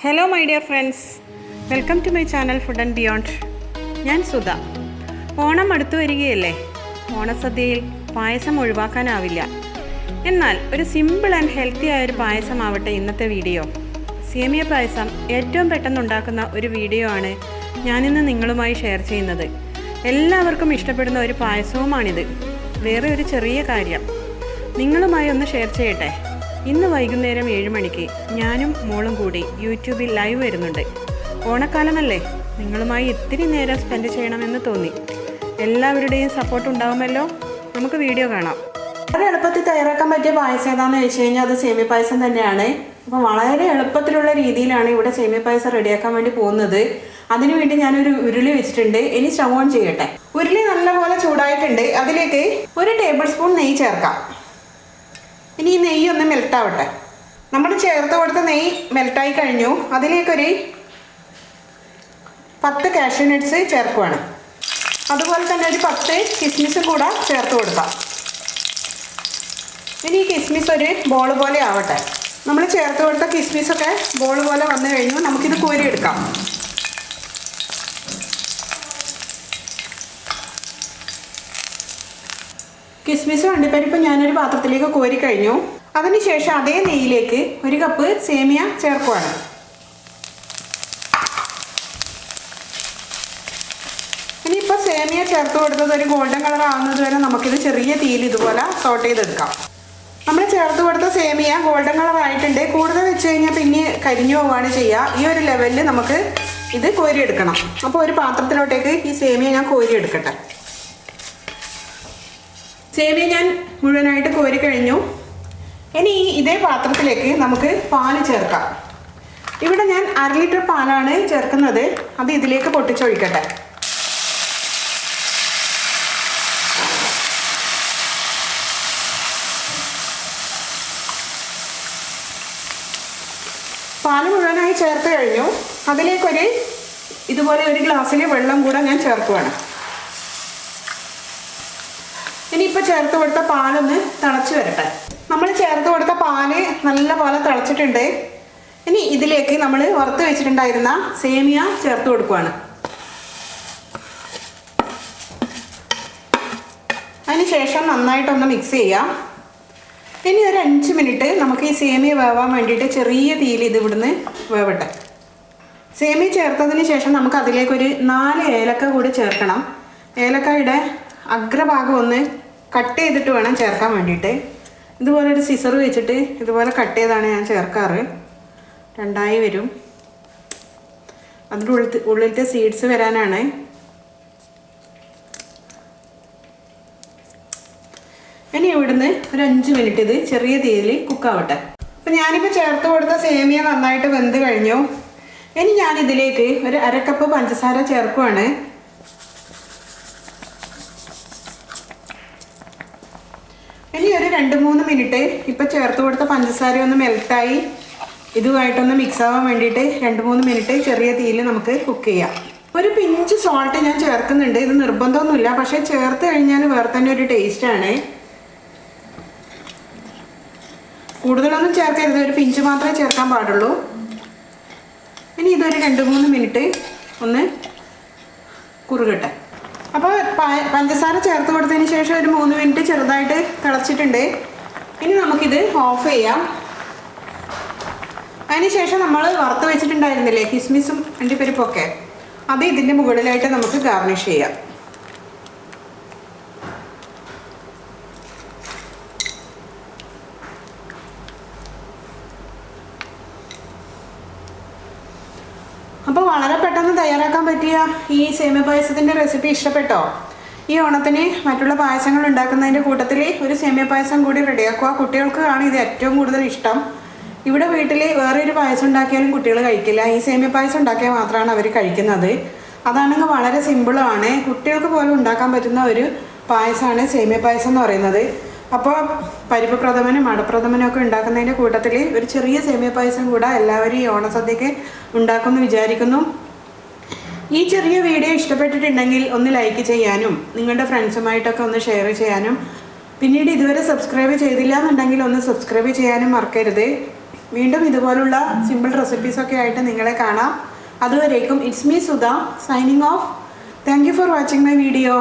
Hello my dear friends, welcome to my channel Food and Beyond. ഞാൻ സുധ. ഓണം അടുത്തു വരികയല്ലേ. ഓണസദ്യയിൽ പായസം ഒഴിവാക്കാനാവില്ല. എന്നാൽ ഒരു സിമ്പിൾ ആൻഡ് ഹെൽത്തി ആയ ഒരു പായസമാവട്ടെ ഇന്നത്തെ വീഡിയോ. സേമിയ പായസം ഏറ്റവും പെട്ടെന്ന് ഉണ്ടാക്കുന്ന ഒരു വീഡിയോ ആണ് ഞാനിന്ന് നിങ്ങളുമായി ഷെയർ ചെയ്യുന്നത്. എല്ലാവർക്കും ഇഷ്ടപ്പെടുന്ന ഒരു പായസവുമാണിത്. വേറെ ഒരു ചെറിയ കാര്യം നിങ്ങളുമായി ഒന്ന് ഷെയർ ചെയ്യട്ടെ. ഇന്ന് വൈകുന്നേരം 7 മണിക്ക് ഞാനും മോളും കൂടി യൂട്യൂബിൽ ലൈവ് വരുന്നുണ്ട്. ഓണക്കാലമല്ലേ, നിങ്ങളുമായി ഇത്തിരി നേരം സ്പെൻഡ് ചെയ്യണമെന്ന് തോന്നി. എല്ലാവരുടെയും സപ്പോർട്ട് ഉണ്ടാവുമല്ലോ. നമുക്ക് വീഡിയോ കാണാം. വളരെ എളുപ്പത്തിൽ തയ്യാറാക്കാൻ പറ്റിയ പായസം ഏതാണെന്ന് ചോദിച്ചു കഴിഞ്ഞാൽ അത് സേമിയ പായസം തന്നെയാണ്. അപ്പോൾ വളരെ എളുപ്പത്തിലുള്ള രീതിയിലാണ് ഇവിടെ സേമിയ പായസം റെഡിയാക്കാൻ വേണ്ടി പോകുന്നത്. അതിനുവേണ്ടി ഞാനൊരു ഉരുളി വെച്ചിട്ടുണ്ട്. ഇനി സ്റ്റവ് ഓൺ ചെയ്യട്ടെ. ഉരുളി നല്ലപോലെ ചൂടായിട്ടുണ്ട്. അതിലേക്ക് 1 ടേബിൾ സ്പൂൺ നെയ്യ് ചേർക്കാം. ഇനി ഈ നെയ്യ് ഒന്ന് മെൽട്ടാവട്ടെ. നമ്മൾ ചേർത്ത് കൊടുത്ത നെയ്യ് മെൽട്ടായി കഴിഞ്ഞു. അതിലേക്കൊരു 10 കാഷ്യൂ നട്ട്സ് ചേർക്കുവാണ്. അതുപോലെ തന്നെ ഒരു 10 കിസ്മിസും കൂടെ ചേർത്ത് കൊടുക്കാം. ഇനി ഈ കിസ്മിസ് ഒരു ബോൾ പോലെ ആവട്ടെ. നമ്മൾ ചേർത്ത് കൊടുത്ത കിസ്മിസൊക്കെ ബോൾ പോലെ വന്നു കഴിഞ്ഞു. നമുക്കിത് കോരിയെടുക്കാം. കിസ്മിസും അണ്ടിപ്പരിപ്പും ഞാനൊരു പാത്രത്തിലേക്ക് കോരി കഴിഞ്ഞു. അതിനുശേഷം അതേ നെയ്യിലേക്ക് 1 കപ്പ് സേമിയ ചേർക്കുവാണ്. ഇനിയിപ്പോൾ സേമിയ ചേർത്ത് കൊടുത്തത് ഒരു ഗോൾഡൻ കളർ ആവുന്നത് വരെ നമുക്കിത് ചെറിയ തീയിൽ ഇതുപോലെ സോട്ട് ചെയ്തെടുക്കാം. നമ്മൾ ചേർത്ത് കൊടുത്ത സേമിയ ഗോൾഡൻ കളർ ആയിട്ടുണ്ട്. കൂടുതൽ വെച്ച് കഴിഞ്ഞാൽ പിന്നെ കരിഞ്ഞു പോവുകയാണ് ചെയ്യുക. ഈ ഒരു ലെവലിൽ നമുക്ക് ഇത് കോരിയെടുക്കണം. അപ്പോൾ ഒരു പാത്രത്തിലോട്ടേക്ക് ഈ സേമിയ ഞാൻ കോരിയെടുക്കട്ടെ. സേമിയ ഞാൻ മുഴുവനായിട്ട് കോരി കഴിഞ്ഞു. ഇനി ഇതേ പാത്രത്തിലേക്ക് നമുക്ക് പാല് ചേർക്കാം. ഇവിടെ ഞാൻ 1/2 ലിറ്റർ പാലാണ് ചേർക്കുന്നത്. അത് ഇതിലേക്ക് പൊട്ടിച്ചൊഴിക്കട്ടെ. പാല് മുഴുവനായി ചേർത്ത് കഴിഞ്ഞു. അതിലേക്കൊരു ഇതുപോലെ ഒരു ഗ്ലാസ്സിൽ വെള്ളം കൂടെ ഞാൻ ചേർക്കുവാണ്. ഇനിയിപ്പോൾ ചേർത്ത് കൊടുത്ത പാലൊന്ന് തിളച്ച് വരട്ടെ. നമ്മൾ ചേർത്ത് കൊടുത്ത പാല് നല്ല പോലെ തിളച്ചിട്ടുണ്ട്. ഇനി ഇതിലേക്ക് നമ്മൾ വറുത്ത് വെച്ചിട്ടുണ്ടായിരുന്ന സേമിയ ചേർത്ത് കൊടുക്കുവാണ്. അതിനുശേഷം നന്നായിട്ടൊന്ന് മിക്സ് ചെയ്യാം. ഇനി ഒരു 5 മിനിറ്റ് നമുക്ക് ഈ സേമിയ വേവാൻ വേണ്ടിയിട്ട് ചെറിയ തീയിൽ ഇത് ഇവിടുന്ന് വേവട്ടെ. സേമിയ ചേർത്തതിന് ശേഷം നമുക്ക് അതിലേക്കൊരു 4 ഏലക്ക കൂടി ചേർക്കണം. ഏലക്കായുടെ അഗ്രഭാഗം ഒന്ന് കട്ട് ചെയ്തിട്ട് വേണം ചേർക്കാൻ വേണ്ടിയിട്ട്. ഇതുപോലെ ഒരു സിസർ വെച്ചിട്ട് ഇതുപോലെ കട്ട് ചെയ്താണ് ഞാൻ ചേർക്കാറ്. 2ആയി വരും. അതിൻ്റെ ഉള്ളിലത്തെ സീഡ്സ് വരാനാണ്. ഇനി ഇവിടുന്ന് ഒരു 5 മിനിറ്റ് ഇത് ചെറിയ തീയിൽ കുക്കാവട്ടെ. അപ്പം ഞാനിപ്പോൾ ചേർത്ത് കൊടുത്ത സേമിയ നന്നായിട്ട് വെന്ത് കഴിഞ്ഞു. ഇനി ഞാനിതിലേക്ക് ഒരു 1/2 കപ്പ് പഞ്ചസാര ചേർക്കുവാണ്. ഇനി ഒരു 2-3 മിനിറ്റ് ഇപ്പോൾ ചേർത്ത് കൊടുത്ത പഞ്ചസാര ഒന്ന് മെൽറ്റായി ഇതുമായിട്ടൊന്ന് മിക്സ് ആവാൻ വേണ്ടിയിട്ട് 2-3 മിനിറ്റ് ചെറിയ തീയിൽ നമുക്ക് കുക്ക് ചെയ്യാം. ഒരു പിഞ്ച് സോൾട്ട് ഞാൻ ചേർക്കുന്നുണ്ട്. ഇത് നിർബന്ധമൊന്നുമില്ല, പക്ഷേ ചേർത്ത് കഴിഞ്ഞാൽ വേറെ തന്നെ ഒരു ടേസ്റ്റാണ്. കൂടുതലൊന്നും ചേർക്കരുത്, ഒരു പിഞ്ച് മാത്രമേ ചേർക്കാൻ പാടുള്ളൂ. ഇനി ഇതൊരു 2-3 മിനിറ്റ് ഒന്ന് കുറുകട്ടെ. അപ്പോൾ പഞ്ചസാര ചേർത്ത് കൊടുത്തതിന് ശേഷം ഒരു 3 മിനിറ്റ് ചെറുതായിട്ട് തിളച്ചിട്ടുണ്ട്. ഇനി നമുക്കിത് ഓഫ് ചെയ്യാം. അതിനുശേഷം നമ്മൾ വറുത്ത് വെച്ചിട്ടുണ്ടായിരുന്നില്ലേ കിസ്മിസും അണ്ടിപ്പരിപ്പൊക്കെ, അത് ഇതിൻ്റെ മുകളിലായിട്ട് നമുക്ക് ഗാർണിഷ് ചെയ്യാം. അപ്പോൾ വളരെ പെട്ടെന്ന് തയ്യാറാക്കാൻ പറ്റിയ ഈ സേമിയ പായസത്തിൻ്റെ റെസിപ്പി ഇഷ്ടപ്പെട്ടോ? ഈ ഓണത്തിന് മറ്റുള്ള പായസങ്ങൾ ഉണ്ടാക്കുന്നതിൻ്റെ കൂട്ടത്തിൽ ഒരു സേമിയ പായസം കൂടി റെഡിയാക്കുക. കുട്ടികൾക്കാണ് ഇത് ഏറ്റവും കൂടുതൽ ഇഷ്ടം. ഇവിടെ വീട്ടിൽ വേറെ ഒരു പായസം ഉണ്ടാക്കിയാലും കുട്ടികൾ കഴിക്കില്ല. ഈ സേമിയ പായസം ഉണ്ടാക്കിയാൽ മാത്രമാണ് അവർ കഴിക്കുന്നത്. അതാണെങ്കിൽ വളരെ സിമ്പിളാണ്. കുട്ടികൾക്ക് പോലും ഉണ്ടാക്കാൻ പറ്റുന്ന ഒരു പായസമാണ് സേമിയ പായസം എന്ന് പറയുന്നത്. അപ്പോൾ പരിപ്പ് പ്രഥമനും അടപ്രഥമനും ഒക്കെ ഉണ്ടാക്കുന്നതിൻ്റെ കൂട്ടത്തിൽ ഒരു ചെറിയ സേമിയ പായസം കൂടെ എല്ലാവരും ഈ ഓണസദ്യക്ക് ഉണ്ടാക്കുമെന്ന് വിചാരിക്കുന്നു. ഈ ചെറിയ വീഡിയോ ഇഷ്ടപ്പെട്ടിട്ടുണ്ടെങ്കിൽ ഒന്ന് ലൈക്ക് ചെയ്യാനും നിങ്ങളുടെ ഫ്രണ്ട്സുമായിട്ടൊക്കെ ഒന്ന് ഷെയർ ചെയ്യാനും പിന്നീട് ഇതുവരെ സബ്സ്ക്രൈബ് ചെയ്തില്ല എന്നുണ്ടെങ്കിൽ ഒന്ന് സബ്സ്ക്രൈബ് ചെയ്യാനും മറക്കരുത്. വീണ്ടും ഇതുപോലുള്ള സിമ്പിൾ റെസിപ്പീസൊക്കെ ആയിട്ട് നിങ്ങളെ കാണാം. അതുവരേക്കും it's me Sudha signing off. Thank you for watching my video.